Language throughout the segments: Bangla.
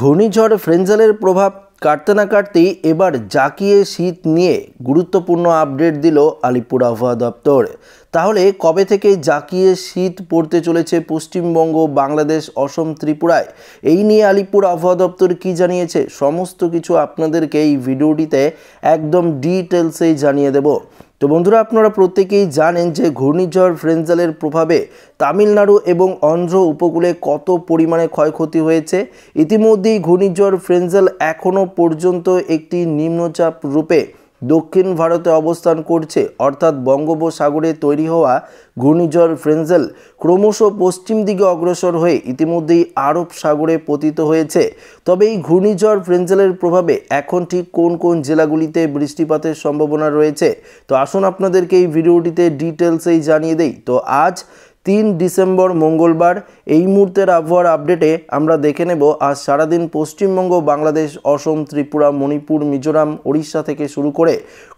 ঘূর্ণিঝড় ফ্রেঞ্জেলের প্রভাব কাটতে না কাটতেই এবার জাঁকিয়ে শীত নিয়ে গুরুত্বপূর্ণ আপডেট দিল আলিপুর আবহাওয়া দপ্তর। তাহলে কবে থেকে জাঁকিয়ে শীত পড়তে চলেছে পশ্চিমবঙ্গ, বাংলাদেশ, অসম, ত্রিপুরায়, এই নিয়ে আলিপুর আবহাওয়া দপ্তর কি জানিয়েছে সমস্ত কিছু আপনাদেরকে এই ভিডিওটিতে একদম ডিটেলসেই জানিয়ে দেব। তো বন্ধুরা, আপনারা প্রত্যেকেই জানেন যে ঘূর্ণিঝড় ফ্রেঞ্জেলের প্রভাবে তামিলনাড়ু এবং অন্ধ্র উপকূলে কত পরিমাণে ক্ষয়ক্ষতি হয়েছে। ইতিমধ্যেই ঘূর্ণিঝড় ফ্রেঞ্জেল এখনও পর্যন্ত একটি নিম্নচাপ রূপে দক্ষিণ ভারতে অবস্থান করছে, অর্থাৎ বঙ্গোপসাগরে তৈরি হওয়া ঘূর্ণিঝড় ফ্রেঞ্জেল ক্রমশ পশ্চিম দিকে অগ্রসর হয়ে ইতিমধ্যেই আরব সাগরে পতিত হয়েছে। তবে এই ঘূর্ণিঝড় ফ্রেঞ্জেলের প্রভাবে এখন ঠিক কোন কোন জেলাগুলিতে বৃষ্টিপাতের সম্ভাবনা রয়েছে, তো আসুন আপনাদেরকে এই ভিডিওটিতে ডিটেলসেই জানিয়ে দেই। তো আজ 3 ডিসেম্বর মঙ্গলবার এই মুহূর্তের আবহাওয়ার আপডেটে আমরা দেখে নেব আজ সারাদিন পশ্চিমবঙ্গ, বাংলাদেশ, অসম, ত্রিপুরা, মণিপুর, মিজোরাম, উড়িষ্যা থেকে শুরু করে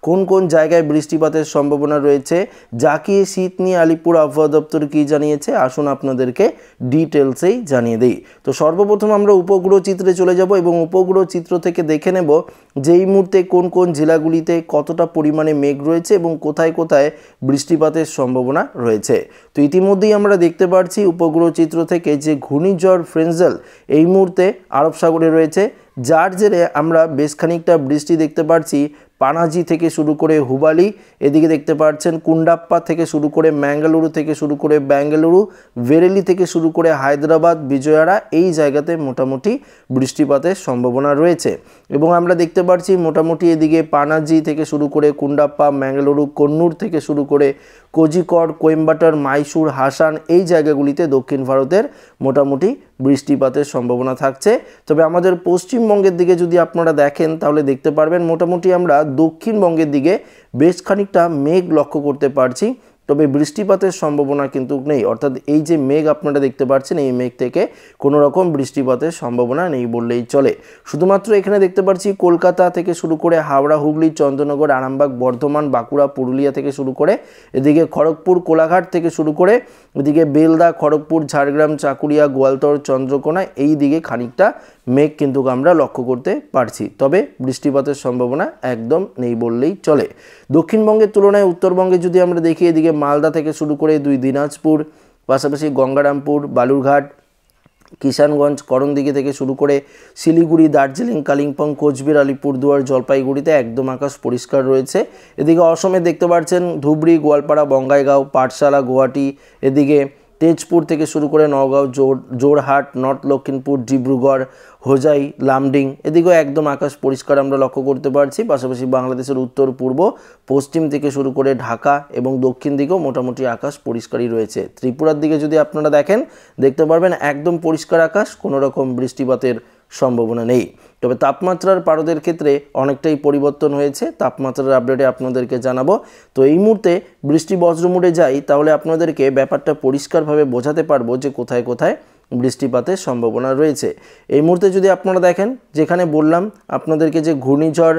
কোন কোন জায়গায় বৃষ্টিপাতের সম্ভাবনা রয়েছে। জাঁকিয়ে শীত নিয়ে আলিপুর আবহাওয়া দপ্তর কী জানিয়েছে আসুন আপনাদেরকে ডিটেলসেই জানিয়ে দিই। তো সর্বপ্রথম আমরা উপগ্রহ চিত্রে চলে যাব এবং উপগ্রহ চিত্র থেকে দেখে নেব যে এই মুহূর্তে কোন কোন জেলাগুলিতে কতটা পরিমাণে মেঘ রয়েছে এবং কোথায় কোথায় বৃষ্টিপাতের সম্ভাবনা রয়েছে। তো ইতিমধ্যেই আমরা দেখতে পাচ্ছি উপগ্রহ চিত্র থেকে যে ঘূর্ণিঝড় ফ্রেঞ্জেল এই মুহূর্তে আরব সাগরে রয়েছে, যার জেরে আমরা বেশ খানিকটা বৃষ্টি দেখতে পাচ্ছি পানাজি থেকে শুরু করে হুবালি, এদিকে দেখতে পাচ্ছেন কুন্ডাপ্পা থেকে শুরু করে ম্যাঙ্গালুরু থেকে শুরু করে বেঙ্গালুরু, ভেরেলি থেকে শুরু করে হায়দ্রাবাদ, বিজয়ারা, এই জায়গাতে মোটামুটি বৃষ্টিপাতের সম্ভাবনা রয়েছে। এবং আমরা দেখতে পাচ্ছি মোটামুটি এদিকে পানাজি থেকে শুরু করে কুন্ডাপ্পা, ম্যাঙ্গালুরু, কন্নুর থেকে শুরু করে কোজিকড়, কোয়েম্বাটোর, মাইসুর, হাসান, এই জায়গাগুলিতে দক্ষিণ ভারতের মোটামুটি বৃষ্টিপাতের সম্ভাবনা থাকছে। তবে আমাদের পশ্চিমবঙ্গের দিকে যদি আপনারা দেখেন তাহলে দেখতে পারবেন মোটামুটি আমরা দক্ষিণবঙ্গের দিকে বেশ খানিকটা মেঘ লক্ষ্য করতে পারছি, তবে বৃষ্টিপাতের সম্ভাবনা কিন্তু নেই। অর্থাৎ এই যে মেঘ আপনারা দেখতে পাচ্ছেন এই মেঘ থেকে কোনো রকম বৃষ্টিপাতের সম্ভাবনা নেই বললেই চলে। শুধুমাত্র এখানে দেখতে পাচ্ছি কলকাতা থেকে শুরু করে হাওড়া, হুগলি, চন্দ্রনগর, আরামবাগ, বর্ধমান, বাঁকুড়া, পুরুলিয়া থেকে শুরু করে এদিকে খড়গপুর, কোলাঘাট থেকে শুরু করে এদিকে বেলদা, খড়গপুর, ঝাড়গ্রাম, চাকুরিয়া, গোয়ালতর, চন্দ্রকোনা, এই দিকে খানিকটা মেঘ কিন্তু আমরা লক্ষ্য করতে পারছি, তবে বৃষ্টিপাতের সম্ভাবনা একদম নেই বললেই চলে। দক্ষিণবঙ্গের তুলনায় উত্তরবঙ্গে যদি আমরা দেখি এদিকে মালদা থেকে শুরু করে 2 দিনাজপুর, পাশাপাশি গঙ্গারামপুর, বালুরঘাট, কিষানগঞ্জ, করণদিঘি থেকে শুরু করে শিলিগুড়ি, দার্জিলিং, কালিম্পং, কোচবিহার, আলিপুরদুয়ার, জলপাইগুড়িতে একদম আকাশ পরিষ্কার রয়েছে। এদিকে অসমে দেখতে পাচ্ছেন ধুবড়ি, গোয়ালপাড়া, বঙ্গাইগাঁও, পাঠশালা, গুয়াহাটি, এদিকে তেজপুর থেকে শুরু করে নওগাঁও, জোরহাট, নর্থ লক্ষিমপুর, ডিব্রুগড়, হোজাই, লামডিং, এদিকেও একদম আকাশ পরিষ্কার আমরা লক্ষ্য করতে পারছি। পাশাপাশি বাংলাদেশের উত্তর, পূর্ব, পশ্চিম থেকে শুরু করে ঢাকা এবং দক্ষিণ দিকেও মোটামুটি আকাশ পরিষ্কারই রয়েছে। ত্রিপুরার দিকে যদি আপনারা দেখেন দেখতে পারবেন একদম পরিষ্কার আকাশ, কোনো রকম বৃষ্টিপাতের সম্ভাবনা নেই। তবে তাপমাত্রার পারদের ক্ষেত্রে অনেকটাই পরিবর্তন হয়েছে, তাপমাত্রার আপডেটে আপনাদেরকে জানাবো। তো এই মুহূর্তে বৃষ্টি বজ্রমুড়ে যাই তাহলে আপনাদেরকে ব্যাপারটা পরিষ্কারভাবে বোঝাতে পারবো যে কোথায় কোথায় বৃষ্টিপাতের সম্ভাবনা রয়েছে। এই মুহূর্তে যদি আপনারা দেখেন যেখানে বললাম আপনাদেরকে যে ঘূর্ণিঝড়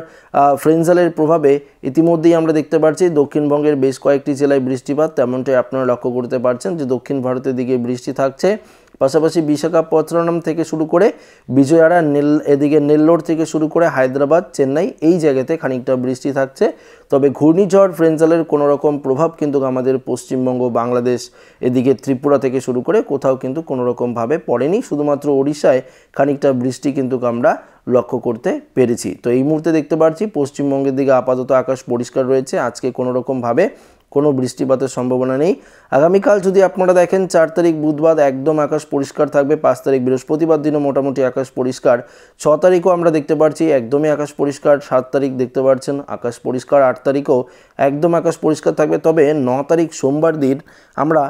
ফ্রেঞ্জেলের প্রভাবে ইতিমধ্যেই আমরা দেখতে পাচ্ছি দক্ষিণবঙ্গের বেশ কয়েকটি জেলায় বৃষ্টিপাত, তেমনটাই আপনারা লক্ষ্য করতে পারছেন যে দক্ষিণ ভারতের দিকে বৃষ্টি থাকছে। পাশাপাশি বিশাখাপত্তনম থেকে শুরু করে বিজয়ারা, এদিকে নেল্লোর থেকে শুরু করে হায়দ্রাবাদ, চেন্নাই, এই জায়গাতে খানিকটা বৃষ্টি থাকছে। তবে ঘূর্ণিঝড় ফ্রেঞ্জেলের কোনো রকম প্রভাব কিন্তু আমাদের পশ্চিমবঙ্গ, বাংলাদেশ, এদিকে ত্রিপুরা থেকে শুরু করে কোথাও কিন্তু কোনো রকমভাবে পড়েনি। শুধুমাত্র ওড়িশায় খানিকটা বৃষ্টি কিন্তু আমরা লক্ষ্য করতে পেরেছি। তো এই মুহূর্তে দেখতে পাচ্ছি পশ্চিমবঙ্গের দিকে আপাতত আকাশ পরিষ্কার রয়েছে, আজকে কোনো রকমভাবে কোনো বৃষ্টিপাতের সম্ভাবনা নেই। আগামীকাল যদি আপনারা দেখেন 4 তারিখ বুধবার একদম আকাশ পরিষ্কার থাকবে, 5 তারিখ বৃহস্পতিবার দিনও মোটামুটি আকাশ পরিষ্কার, 6 তারিখও আমরা দেখতে পাচ্ছি একদমই আকাশ পরিষ্কার, 7 তারিখ দেখতে পাচ্ছেন আকাশ পরিষ্কার, 8 তারিখও একদম আকাশ পরিষ্কার থাকবে। তবে 9 তারিখ সোমবার দিন আমরা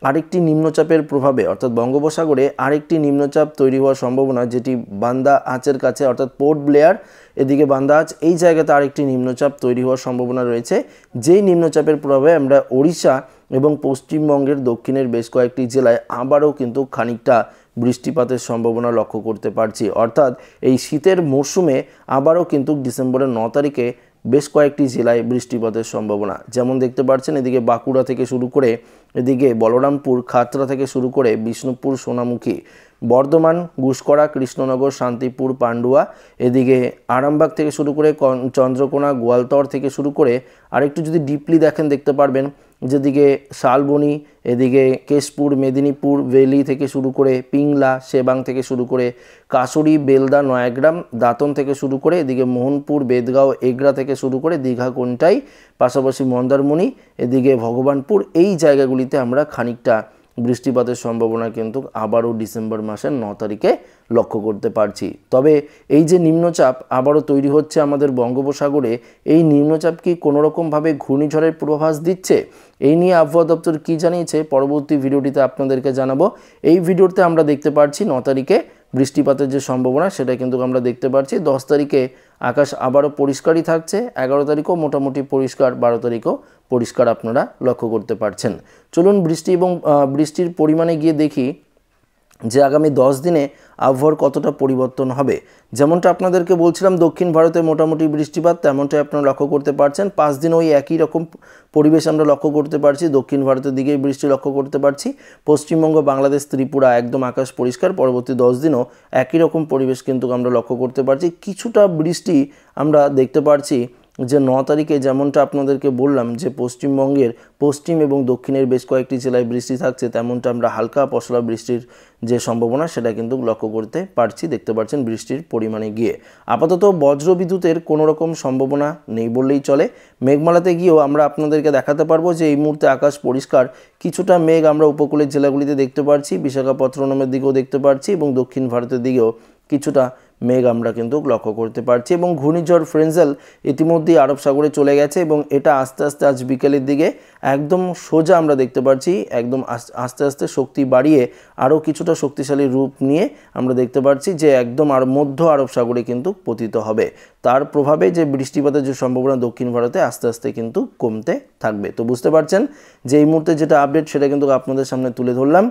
আরেকটি নিম্নচাপের প্রভাবে অর্থাৎ বঙ্গোপসাগরে আরেকটি নিম্নচাপ তৈরি হওয়ার সম্ভাবনা, যেটি বান্দা আঁচের কাছে অর্থাৎ পোর্ট ব্লেয়ার, এদিকে বান্দা আঁচ, এই জায়গাতে আরেকটি নিম্নচাপ তৈরি হওয়ার সম্ভাবনা রয়েছে। যেই নিম্নচাপের প্রভাবে আমরা ওড়িশা এবং পশ্চিমবঙ্গের দক্ষিণের বেশ কয়েকটি জেলায় আবারও কিন্তু খানিকটা বৃষ্টিপাতের সম্ভাবনা লক্ষ্য করতে পারছি। অর্থাৎ এই শীতের মরশুমে আবারও কিন্তু ডিসেম্বরের 9 তারিখে বেশ কয়েকটি জেলায় বৃষ্টিপাতের সম্ভাবনা, যেমন দেখতে পাচ্ছেন এদিকে বাঁকুড়া থেকে শুরু করে এদিকে বলরামপুর, খাতড়া থেকে শুরু করে বিষ্ণুপুর, সোনামুখী, বর্ধমান, গুসকরা, কৃষ্ণনগর, শান্তিপুর, পান্ডুয়া, এদিকে আরামবাগ থেকে শুরু করে চন্দ্রকোনা, গোয়ালতর থেকে শুরু করে আরেকটু যদি ডিপলি দেখেন দেখতে পারবেন যেদিকে শালবনি, এদিকে কেশপুর, মেদিনীপুর, ভেলি থেকে শুরু করে পিংলা, সেবাং থেকে শুরু করে কাসুরি, বেলদা, নয়াগ্রাম, দাঁতন থেকে শুরু করে এদিকে মোহনপুর, বেদগাঁও, এগরা থেকে শুরু করে দীঘা, কোনটাই, পাশাপাশি মন্দারমণি, এদিকে ভগবানপুর, এই জায়গাগুলিতে আমরা খানিকটা বৃষ্টিপাতের সম্ভাবনা কিন্তু আবারও ডিসেম্বর মাসের 9 তারিখে লক্ষ্য করতে পারছি। তবে এই যে নিম্নচাপ আবারও তৈরি হচ্ছে আমাদের বঙ্গোপসাগরে, এই নিম্নচাপ কি কোনোরকমভাবে ঘূর্ণিঝড়ের পূর্বাভাস দিচ্ছে? এই নিয়ে আবহাওয়া দপ্তর কী জানিয়েছে পরবর্তী ভিডিওটিতে আপনাদেরকে জানাবো। এই ভিডিওতে আমরা দেখতে পাচ্ছি 9 তারিখে বৃষ্টিপাতের যে সম্ভাবনা সেটা কিন্তু আমরা দেখতে পাচ্ছি। 10 তারিখে আকাশ আবারও পরিষ্কারই থাকছে, 11 তারিখও মোটামুটি পরিষ্কার, 12 তারিখও পরিষ্কার আপনারা লক্ষ্য করতে পারছেন। চলুন বৃষ্টি এবং বৃষ্টির পরিমাণে গিয়ে দেখি যে আগামী 10 দিনে আবহাওয়ার কতটা পরিবর্তন হবে। যেমনটা আপনাদেরকে বলছিলাম দক্ষিণ ভারতে মোটামুটি বৃষ্টিপাত, তেমনটাই আপনারা লক্ষ্য করতে পারছেন। 5 দিন ওই একই রকম পরিবেশ আমরা লক্ষ্য করতে পারছি, দক্ষিণ ভারতের দিকেই বৃষ্টি লক্ষ্য করতে পারছি। পশ্চিমবঙ্গ, বাংলাদেশ, ত্রিপুরা একদম আকাশ পরিষ্কার। পরবর্তী 10 দিনও একই রকম পরিবেশ কিন্তু আমরা লক্ষ্য করতে পারছি। কিছুটা বৃষ্টি আমরা দেখতে পারছি যে 9 তারিখে, যেমনটা আপনাদেরকে বললাম যে পশ্চিমবঙ্গের পশ্চিম এবং দক্ষিণের বেশ কয়েকটি জেলায় বৃষ্টি থাকছে, তেমনটা আমরা হালকা পশলা বৃষ্টির যে সম্ভাবনা সেটা কিন্তু লক্ষ্য করতে পারছি, দেখতে পাচ্ছেন বৃষ্টির পরিমাণে গিয়ে। আপাতত বজ্রবিদ্যুতের কোনো রকম সম্ভাবনা নেই বললেই চলে। মেঘমালাতে গিয়েও আমরা আপনাদেরকে দেখাতে পারবো যে এই মুহূর্তে আকাশ পরিষ্কার। কিছুটা মেঘ আমরা উপকূলের জেলাগুলিতে দেখতে পাচ্ছি, বিশাখাপত্তনমের দিকেও দেখতে পাচ্ছি এবং দক্ষিণ ভারতের দিকেও কিছুটা মেঘ আমরা কিন্তু লক্ষ্য করতে পারছি। এবং ঘূর্ণিঝড় ফ্রেঞ্জেল ইতিমধ্যেই আরব সাগরে চলে গেছে এবং এটা আস্তে আস্তে আজ বিকেলের দিকে একদম সোজা আমরা দেখতে পাচ্ছি, একদম আস্তে আস্তে শক্তি বাড়িয়ে আরও কিছুটা শক্তিশালী রূপ নিয়ে আমরা দেখতে পাচ্ছি যে একদম আর মধ্য আরব সাগরে কিন্তু পতিত হবে। তার প্রভাবে যে বৃষ্টিপাতের যে সম্ভাবনা দক্ষিণ ভারতে আস্তে আস্তে কিন্তু কমতে থাকবে। তো বুঝতে পারছেন যে এই মুহূর্তে যেটা আপডেট সেটা কিন্তু আপনাদের সামনে তুলে ধরলাম।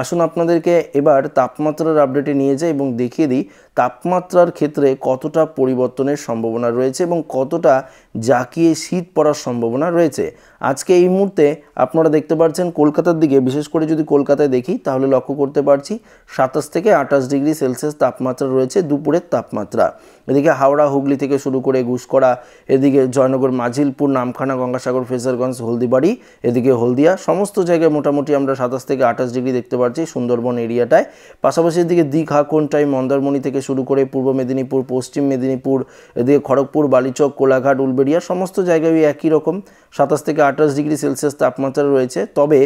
আসুন আপনাদেরকে এবার তাপমাত্রার আপডেটে নিয়ে যাই এবং দেখিয়ে দিই তাপমাত্রার ক্ষেত্রে কতটা পরিবর্তনের সম্ভাবনা রয়েছে এবং কতটা জাঁকিয়ে শীত পড়ার সম্ভাবনা রয়েছে। আজকে এই মুহূর্তে আপনারা দেখতে পাচ্ছেন কলকাতার দিকে, বিশেষ করে যদি কলকাতায় দেখি তাহলে লক্ষ্য করতে পারছি 27 থেকে 28 ডিগ্রি সেলসিয়াস তাপমাত্রা রয়েছে দুপুরের তাপমাত্রা। এদিকে হাওড়া, হুগলি থেকে শুরু করে গুসকরা, এদিকে জয়নগর, মাঝিলপুর, নামখানা, গঙ্গাসাগর, ফ্রেজারগঞ্জ, হলদিবাড়ি, এদিকে হলদিয়া, সমস্ত জায়গায় মোটামুটি আমরা 27 থেকে 28 ডিগ্রি দেখতে পাচ্ছি সুন্দরবন এরিয়াটায়। পাশাপাশি এদিকে দীঘা, কোনটাই, মন্দারমণি থেকে শুরু করে পূর্ব মেদিনীপুর, পশ্চিম মেদিনীপুর, এদিকে খড়গপুর, বালিচক, কোলাঘাট, উলবেড়িয়া, সমস্ত জায়গায় একই রকম 27 থেকে 28 ডিগ্রি সেলসিয়াস তাপমাত্রা রয়েছে। তবে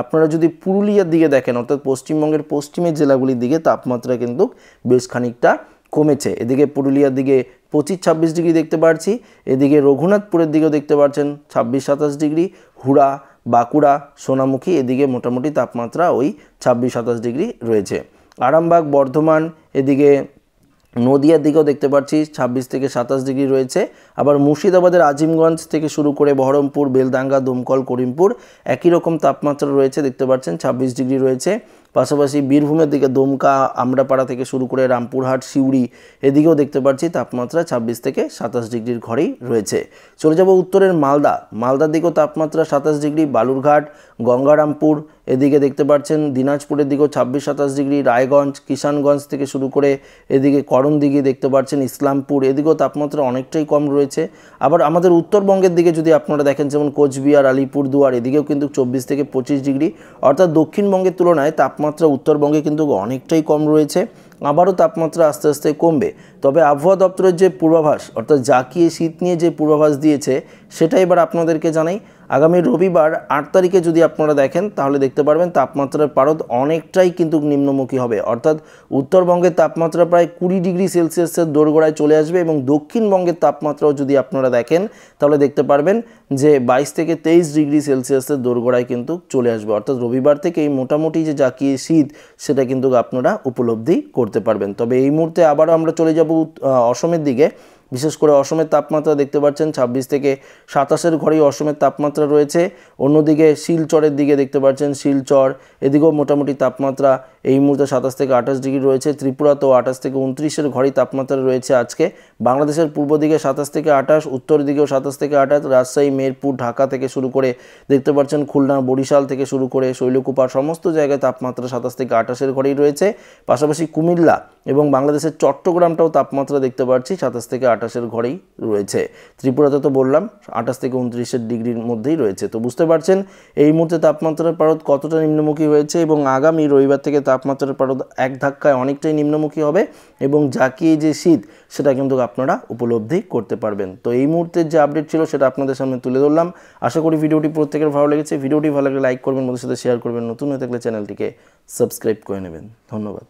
আপনারা যদি পুরুলিয়ার দিকে দেখেন, অর্থাৎ পশ্চিমবঙ্গের পশ্চিমের জেলাগুলির দিকে তাপমাত্রা কিন্তু বেশ খানিকটা কমেছে। এদিকে পুরুলিয়ার দিকে 25-26 ডিগ্রি দেখতে পাচ্ছি, এদিকে রঘুনাথপুরের দিকেও দেখতে পাচ্ছেন 26-27 ডিগ্রি, হুড়া, বাঁকুড়া, সোনামুখী, এদিকে মোটামুটি তাপমাত্রা ওই 26-27 ডিগ্রি রয়েছে। আরামবাগ, বর্ধমান, এদিকে নদিয়ার দিকেও দেখতে পাচ্ছি 26 থেকে 27 ডিগ্রি রয়েছে। আবার মুর্শিদাবাদের আজিমগঞ্জ থেকে শুরু করে বহরমপুর, বেলদাঙ্গা, দমকল, করিমপুর একই রকম তাপমাত্রা রয়েছে, দেখতে পাচ্ছেন 26 ডিগ্রি রয়েছে। পাশাপাশি বীরভূমের দিকে দমকা, আমরাপাড়া থেকে শুরু করে রামপুরহাট, সিউড়ি, এদিকেও দেখতে পাচ্ছি তাপমাত্রা 26 থেকে 27 ডিগ্রির ঘরেই রয়েছে। চলে যাব উত্তরের মালদার দিকেও তাপমাত্রা 27 ডিগ্রি, বালুরঘাট, গঙ্গারামপুর, এদিকে দেখতে পাচ্ছেন দিনাজপুরের দিকেও 26-27 ডিগ্রি, রায়গঞ্জ, কিষানগঞ্জ থেকে শুরু করে এদিকে করণদিঘি দেখতে পাচ্ছেন, ইসলামপুর, এদিকেও তাপমাত্রা অনেকটাই কম রয়েছে। আবার আমাদের উত্তরবঙ্গের দিকে যদি আপনারা দেখেন, যেমন কোচবিহার, আলিপুরদুয়ার, এদিকেও কিন্তু 24 থেকে 25 ডিগ্রি, অর্থাৎ দক্ষিণবঙ্গের তুলনায় তাপমাত্রা উত্তরবঙ্গে কিন্তু অনেকটাই কম রয়েছে। আবারও তাপমাত্রা আস্তে আস্তে কমবে। তবে আবহাওয়া দপ্তরের যে পূর্বাভাস, অর্থাৎ জাঁকিয়ে শীত নিয়ে যে পূর্বাভাস দিয়েছে সেটা এবার আপনাদেরকে জানাই। আগামী রবিবার 8 তারিখে যদি আপনারা দেখেন তাহলে দেখতে পারবেন তাপমাত্রার পারদ অনেকটাই কিন্তু নিম্নমুখী হবে, অর্থাৎ উত্তরবঙ্গের তাপমাত্রা প্রায় 20 ডিগ্রি সেলসিয়াসের দোরগোড়ায় চলে আসবে এবং দক্ষিণবঙ্গের তাপমাত্রাও যদি আপনারা দেখেন তাহলে দেখতে পারবেন যে 22 থেকে 23 ডিগ্রি সেলসিয়াসের দোরগোড়ায় কিন্তু চলে আসবে। অর্থাৎ রবিবার থেকেই মোটামুটি যে জাঁকিয়ে শীত সেটা কিন্তু আপনারা উপলব্ধি করতে পারবেন। তবে এই মুহূর্তে আবারও আমরা চলে যাব অসমের দিকে। বিশেষ করে অসমের তাপমাত্রা দেখতে পাচ্ছেন 26 থেকে 27-এর ঘরেই অসমের তাপমাত্রা রয়েছে। অন্যদিকে শিলচরের দিকে দেখতে পাচ্ছেন শিলচর, এদিকেও মোটামুটি তাপমাত্রা এই মুহূর্তে 27 থেকে 28 ডিগ্রি রয়েছে। ত্রিপুরাতেও 28 থেকে 29-এর ঘরেই তাপমাত্রা রয়েছে আজকে। বাংলাদেশের পূর্ব দিকে 27 থেকে 28, উত্তর দিকেও 27 থেকে 28, রাজশাহী, মেরপুর, ঢাকা থেকে শুরু করে দেখতে পাচ্ছেন খুলনা, বরিশাল থেকে শুরু করে শৈলকুপা সমস্ত জায়গায় তাপমাত্রা 27 থেকে 28-এর ঘরেই রয়েছে। পাশাপাশি কুমিল্লা এবং বাংলাদেশের চট্টগ্রামটাও তাপমাত্রা দেখতে পাচ্ছি 27 থেকে 28-এর ঘরেই রয়েছে। ত্রিপুরাতে তো বললাম 28 থেকে 29 ডিগ্রির মধ্যেই রয়েছে। তো বুঝতে পারছেন এই মুহূর্তে তাপমাত্রার পারদ কতটা নিম্নমুখী হয়েছে এবং আগামী রবিবার থেকে তাপমাত্রার পারদ এক ধাক্কায় অনেকটাই নিম্নমুখী হবে এবং জাকিয়ে যে শীত সেটা কিন্তু আপনারা উপলব্ধি করতে পারবেন। তো এই মুহূর্তের যে আপডেট ছিল সেটা আপনাদের সামনে তুলে ধরলাম। আশা করি ভিডিওটি প্রত্যেকের ভালো লেগেছে। ভিডিওটি ভালো লাগলে লাইক করবেন, বন্ধুদের সাথে শেয়ার করবেন, নতুন হয়ে থাকলে চ্যানেলটিকে সাবস্ক্রাইব করে নেবেন। ধন্যবাদ।